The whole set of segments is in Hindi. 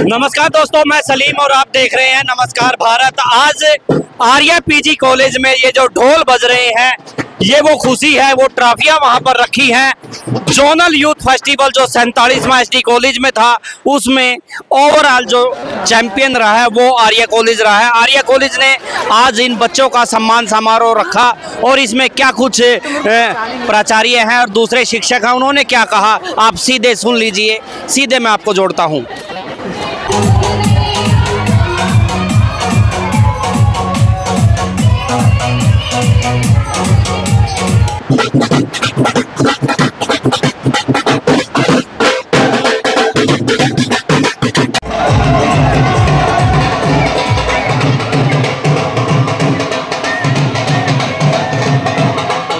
नमस्कार दोस्तों, मैं सलीम और आप देख रहे हैं नमस्कार भारत। आज आर्या पीजी कॉलेज में ये जो ढोल बज रहे हैं, ये वो खुशी है, वो ट्रॉफियां वहां पर रखी हैं। जोनल यूथ फेस्टिवल जो 47वां एसडी कॉलेज में था, उसमें ओवरऑल जो चैंपियन रहा है वो आर्या कॉलेज रहा है। आर्या कॉलेज ने आज इन बच्चों का सम्मान समारोह रखा और इसमें क्या कुछ प्राचार्य हैं और दूसरे शिक्षक हैं, उन्होंने क्या कहा आप सीधे सुन लीजिए। सीधे मैं आपको जोड़ता हूँ।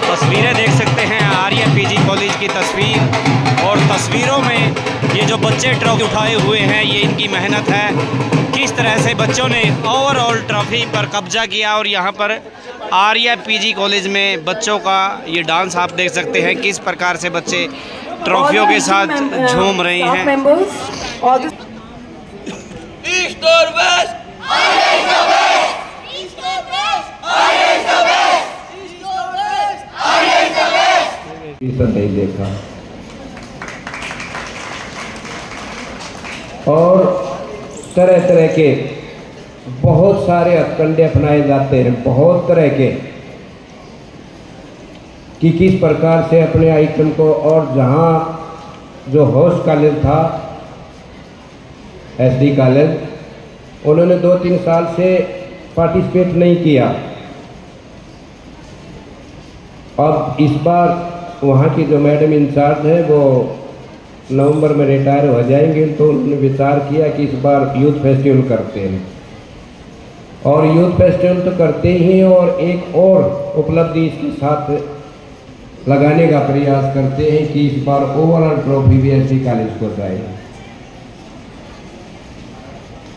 तस्वीरें देख सकते हैं आर्या पीजी कॉलेज की तस्वीर, और तस्वीरों में ये जो बच्चे ट्रॉफी उठाए हुए हैं, ये इनकी मेहनत है। किस तरह से बच्चों ने ओवरऑल ट्रॉफी पर कब्जा किया, और यहाँ पर आर्या पीजी कॉलेज में बच्चों का ये डांस आप देख सकते हैं, किस प्रकार से बच्चे ट्रॉफियों के साथ झूम रहे हैं। नहीं देखा, और तरह तरह के बहुत सारे हथकंडे अपनाए जाते हैं, बहुत तरह के, कि किस प्रकार से अपने आइटम को। और जहाँ जो होस्ट कॉलेज था, एसडी कॉलेज, उन्होंने 2-3 साल से पार्टिसिपेट नहीं किया। अब इस बार वहाँ की जो मैडम इंचार्ज है वो नवंबर में रिटायर हो जाएंगे, तो उन्होंने विचार किया कि इस बार यूथ फेस्टिवल करते हैं। और यूथ फेस्टिवल तो करते ही, और एक और उपलब्धि इसके साथ लगाने का प्रयास करते हैं कि इस बार ओवरऑल ट्रॉफी भी एसडी कॉलेज को जाए।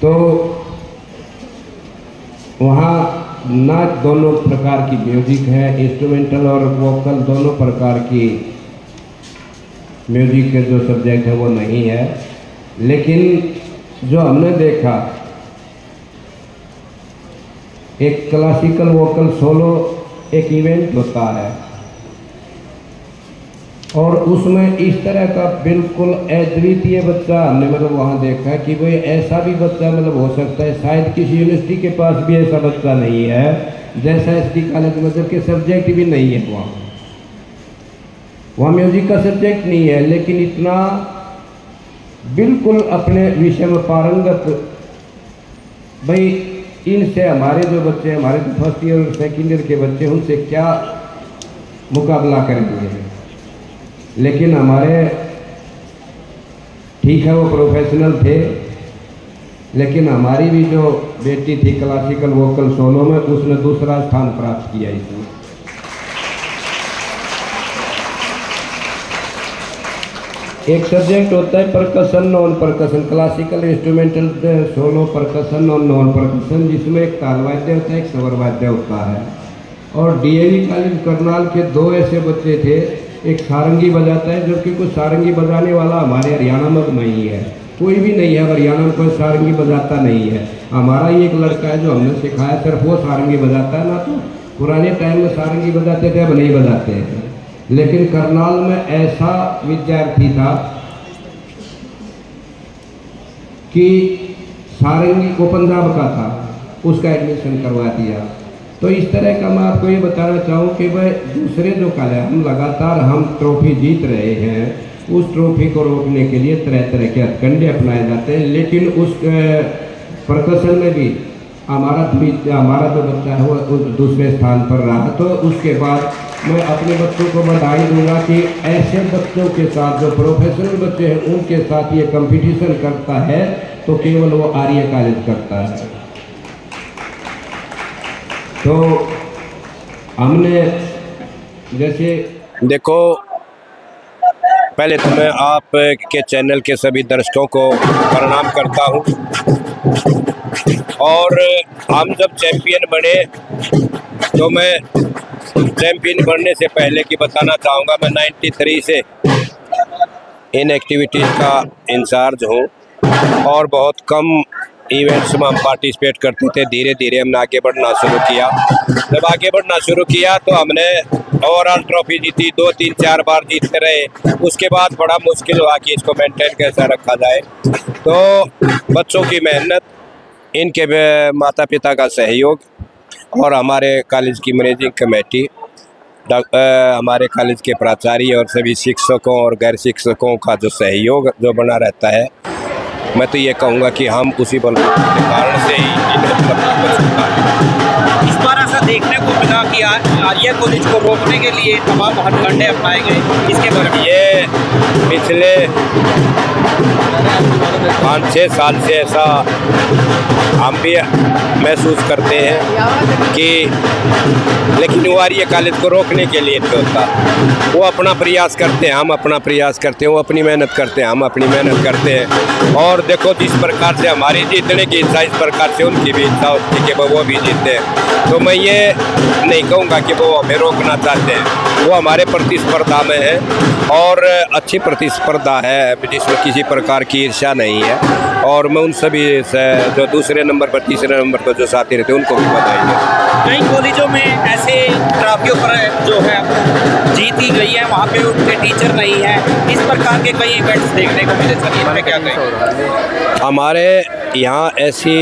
तो वहाँ नाच दोनों प्रकार की म्यूजिक है, इंस्ट्रूमेंटल और वोकल दोनों प्रकार की म्यूजिक के जो सब्जेक्ट है वो नहीं है। लेकिन जो हमने देखा, एक क्लासिकल वोकल सोलो एक इवेंट होता है, और उसमें इस तरह का बिल्कुल अद्वितीय बच्चा हमने मतलब वहाँ देखा कि भाई ऐसा भी बच्चा मतलब हो सकता है, शायद किसी यूनिवर्सिटी के पास भी ऐसा बच्चा नहीं है जैसा एसडी कॉलेज में, जबकि सब्जेक्ट भी नहीं है वहाँ म्यूजिक का सब्जेक्ट नहीं है, लेकिन इतना बिल्कुल अपने विषय में पारंगत। भाई इनसे हमारे जो बच्चे, हमारे तो फर्स्ट ईयर और सेकेंड ईयर के बच्चे, उनसे क्या मुकाबला करेंगे। लेकिन हमारे ठीक है वो प्रोफेशनल थे, लेकिन हमारी भी जो बेटी थी क्लासिकल वोकल सोलो में, उसने दूसरा स्थान प्राप्त किया इसमें। एक सब्जेक्ट होता है percussion, non percussion, classical instrumental solo, percussion और नॉन परकशन, जिसमें एक ताल वाद्य होता है, एक स्वर वाद्य होता है। और डीएवी कॉलेज करनाल के 2 ऐसे बच्चे थे, एक सारंगी बजाता है, जबकि कोई सारंगी बजाने वाला हमारे हरियाणा में नहीं है, कोई भी नहीं है हरियाणा में, कोई सारंगी बजाता नहीं है। हमारा ही एक लड़का है जो हमने सिखाया, सिर्फ वो सारंगी बजाता है। ना तो पुराने टाइम में सारंगी बजाते थे, अब नहीं बजाते हैं। लेकिन करनाल में ऐसा विद्यार्थी था कि सारंगी को पंजाब का था, उसका एडमिशन करवा दिया। तो इस तरह का मैं आपको ये बताना चाहूँ कि भाई दूसरे जो कॉलेज हम लगातार हम ट्रॉफी जीत रहे हैं, उस ट्रॉफी को रोकने के लिए तरह तरह के हथकंडे अपनाए जाते हैं। लेकिन उस परकशन में भी हमारा जो बच्चा है वो दूसरे स्थान पर रहा। तो उसके बाद मैं अपने बच्चों को बधाई दूंगा कि ऐसे बच्चों के साथ जो प्रोफेशनल बच्चे हैं उनके साथ ये कंपटीशन करता है तो केवल वो आर्या कॉलेज करता है। तो हमने जैसे देखो, पहले तो मैं आपके चैनल के सभी दर्शकों को प्रणाम करता हूं, और हम जब चैंपियन बने तो मैं चैंपियन बनने से पहले की बताना चाहूँगा, मैं 93 से इन एक्टिविटीज़ का इंचार्ज हूँ। और बहुत कम इवेंट्स में हम पार्टिसिपेट करते थे। धीरे धीरे हमने आगे बढ़ना शुरू किया। जब आगे बढ़ना शुरू किया तो हमने ओवरऑल ट्रॉफी जीती, 2 3 4 बार जीतते रहे। उसके बाद बड़ा मुश्किल हुआ कि इसको मेंटेन कैसे रखा जाए। तो बच्चों की मेहनत, इनके माता पिता का सहयोग और हमारे कॉलेज की मैनेजिंग कमेटी, हमारे कॉलेज के प्राचार्य और सभी शिक्षकों और गैर शिक्षकों का जो सहयोग जो बना रहता है, मैं तो ये कहूँगा कि हम उसी बल के कारण से ही इस बार ऐसा देखने को मिला कि आर्या कॉलेज को रोकने के लिए तमाम हथकंडे अपनाए गए। इसके बारे में ये पिछले 5-6 साल से ऐसा हम भी महसूस करते हैं कि, लेकिन वो आर्या कॉलेज को रोकने के लिए नहीं होता। वो अपना प्रयास करते हैं, हम अपना प्रयास करते हैं। वो अपनी मेहनत करते हैं, हम अपनी मेहनत करते हैं। और देखो जिस प्रकार से हमारी जीतने की इच्छा, इस प्रकार से उनकी भी इच्छा होती है कि वो भी जीते हैं। तो मैं ये नहीं कहूँगा कि वो हमें रोकना चाहते हैं। वो हमारे प्रतिस्पर्धा में है और अच्छी प्रतिस्पर्धा है जिसमें किसी प्रकार की ईर्ष्या नहीं है। और मैं उन सभी से जो दूसरे नंबर पर, तीसरे नंबर पर जो साथी रहते हैं उनको भी बधाई है। कई कॉलेजों में ऐसे ट्रॉफियों पर जो है जीती गई है, वहाँ पे उनके टीचर नहीं है। इस प्रकार के कई इवेंट्स देखने को मिले। सर इसमें क्या कहें? हमारे यहाँ ऐसी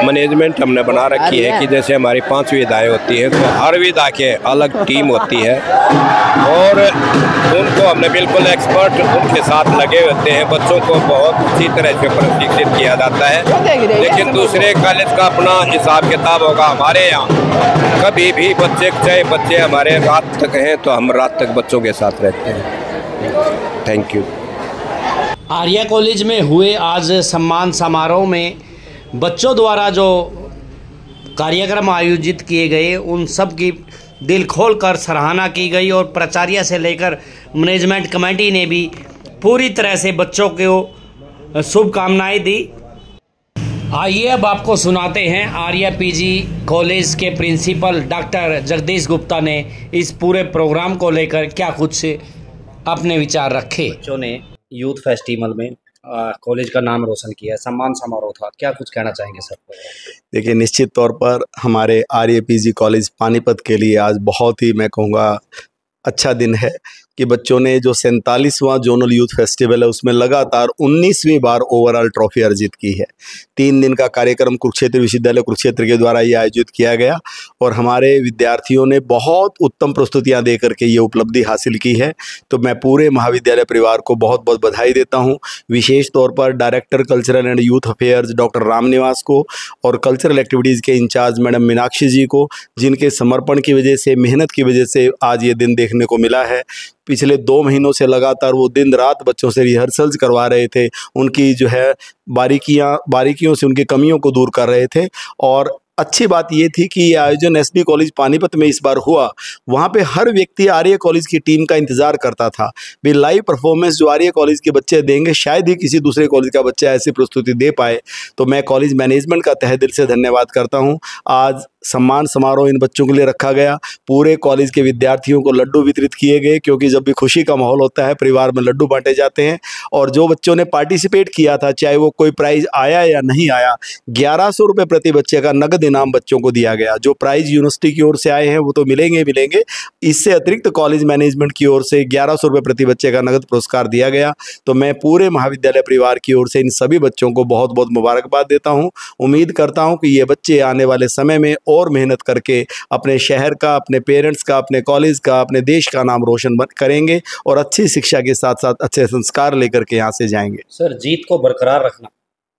मैनेजमेंट हमने बना रखी है कि जैसे हमारी 5 विधाएँ होती हैं तो हर विधा के अलग टीम होती है और उनको हमने बिल्कुल एक्सपर्ट उनके साथ लगे होते हैं। बच्चों को बहुत अच्छी तरह से प्रशिक्षित किया जाता है। लेकिन दूसरे कॉलेज का अपना हिसाब किताब होगा। हमारे यहाँ कभी भी चाहे बच्चे हमारे रात तक हैं तो हम रात तक बच्चों के साथ रहते हैं। Thank you. आर्या कॉलेज में हुए आज सम्मान समारोह में बच्चों द्वारा जो कार्यक्रम आयोजित किए गए, उन सब की दिल खोल कर सराहना की गई और प्राचार्य से लेकर मैनेजमेंट कमेटी ने भी पूरी तरह से बच्चों को शुभकामनाएं दी। आइए अब आपको सुनाते हैं आर्या पीजी कॉलेज के प्रिंसिपल डॉक्टर जगदीश गुप्ता ने इस पूरे प्रोग्राम को लेकर क्या कुछ अपने विचार रखे। बच्चों ने यूथ फेस्टिवल में कॉलेज का नाम रोशन किया, सम्मान समारोह था, क्या कुछ कहना चाहेंगे सर? देखिए, निश्चित तौर पर हमारे आर्या पीजी कॉलेज पानीपत के लिए आज बहुत ही, मैं कहूँगा, अच्छा दिन है कि बच्चों ने जो 47वां जोनल यूथ फेस्टिवल है उसमें लगातार 19वीं बार ओवरऑल ट्रॉफी अर्जित की है। 3 दिन का कार्यक्रम कुरुक्षेत्र विश्वविद्यालय कुरुक्षेत्र के द्वारा ये आयोजित किया गया और हमारे विद्यार्थियों ने बहुत उत्तम प्रस्तुतियां दे करके ये उपलब्धि हासिल की है। तो मैं पूरे महाविद्यालय परिवार को बहुत बहुत बधाई देता हूँ। विशेष तौर पर director cultural and youth affairs doctor Ramniwas को और कल्चरल एक्टिविटीज़ के इंचार्ज मैडम मीनाक्षी जी को, जिनके समर्पण की वजह से, मेहनत की वजह से आज ये दिन देखने को मिला है। पिछले 2 महीनों से लगातार वो दिन रात बच्चों से रिहर्सल्स करवा रहे थे, उनकी जो है बारीकियों से उनकी कमियों को दूर कर रहे थे। और अच्छी बात ये थी कि ये आयोजन एसबी कॉलेज पानीपत में इस बार हुआ। वहाँ पे हर व्यक्ति आर्या कॉलेज की टीम का इंतजार करता था। भी लाइव परफॉर्मेंस जो आर्या कॉलेज के बच्चे देंगे, शायद ही किसी दूसरे कॉलेज का बच्चा ऐसी प्रस्तुति दे पाए। तो मैं कॉलेज मैनेजमेंट का तहे दिल से धन्यवाद करता हूँ। आज सम्मान समारोह इन बच्चों के लिए रखा गया। पूरे कॉलेज के विद्यार्थियों को लड्डू वितरित किए गए, क्योंकि जब भी खुशी का माहौल होता है परिवार में लड्डू बांटे जाते हैं। और जो बच्चों ने पार्टिसिपेट किया था, चाहे वो कोई प्राइज आया या नहीं आया, 1100 रुपये प्रति बच्चे का नगद इनाम बच्चों को दिया गया। जो प्राइज यूनिवर्सिटी की ओर से आए हैं वो तो मिलेंगे। इससे अतिरिक्त कॉलेज मैनेजमेंट की ओर से 1100 रुपये प्रति बच्चे का नगद पुरस्कार दिया गया। तो मैं पूरे महाविद्यालय परिवार की ओर से इन सभी बच्चों को बहुत बहुत मुबारकबाद देता हूँ। उम्मीद करता हूँ कि ये बच्चे आने वाले समय में और मेहनत करके अपने शहर का, अपने पेरेंट्स का, अपने कॉलेज का, अपने देश का नाम रोशन करेंगे और अच्छी शिक्षा के साथ साथ अच्छे संस्कार लेकर के यहाँ से जाएंगे। सर, जीत को बरकरार रखना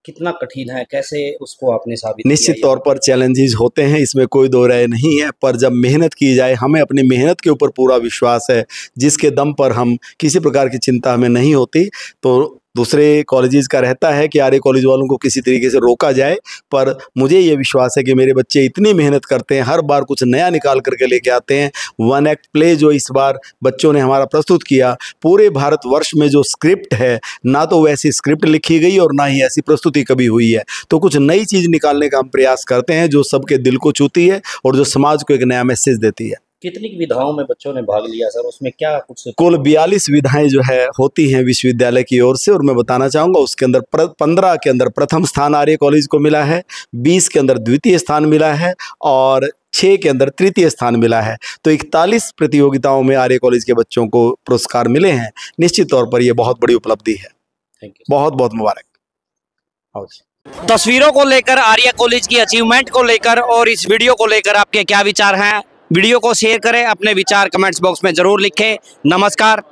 कितना कठिन है, कैसे उसको आपने साबित किया? निश्चित तौर पर चैलेंजेस होते हैं, इसमें कोई दो राय नहीं है। पर जब मेहनत की जाए, हमें अपनी मेहनत के ऊपर पूरा विश्वास है, जिसके दम पर हम किसी प्रकार की चिंता हमें नहीं होती। तो दूसरे कॉलेजेस का रहता है कि आर्या कॉलेज वालों को किसी तरीके से रोका जाए, पर मुझे ये विश्वास है कि मेरे बच्चे इतनी मेहनत करते हैं, हर बार कुछ नया निकाल करके लेके आते हैं। 1 एक्ट प्ले जो इस बार बच्चों ने हमारा प्रस्तुत किया, पूरे भारतवर्ष में जो स्क्रिप्ट है, ना तो वैसी स्क्रिप्ट लिखी गई और ना ही ऐसी प्रस्तुति कभी हुई है। तो कुछ नई चीज़ निकालने का हम प्रयास करते हैं जो सबके दिल को छूती है और जो समाज को एक नया मैसेज देती है। कितनी विधाओं में बच्चों ने भाग लिया सर, उसमें क्या कुछ? कुल 42 विधाएं जो है होती हैं विश्वविद्यालय की ओर से, और मैं बताना चाहूँगा उसके अंदर 15 के अंदर प्रथम स्थान आर्य कॉलेज को मिला है, 20 के अंदर द्वितीय स्थान मिला है और 6 के अंदर तृतीय स्थान मिला है। तो 41 प्रतियोगिताओं में आर्य कॉलेज के बच्चों को पुरस्कार मिले हैं। निश्चित तौर पर यह बहुत बड़ी उपलब्धि है। Thank you. बहुत बहुत मुबारक। तस्वीरों को लेकर, आर्य कॉलेज की अचीवमेंट को लेकर और इस वीडियो को लेकर आपके क्या विचार हैं? वीडियो को शेयर करें, अपने विचार कमेंट्स बॉक्स में जरूर लिखें। नमस्कार।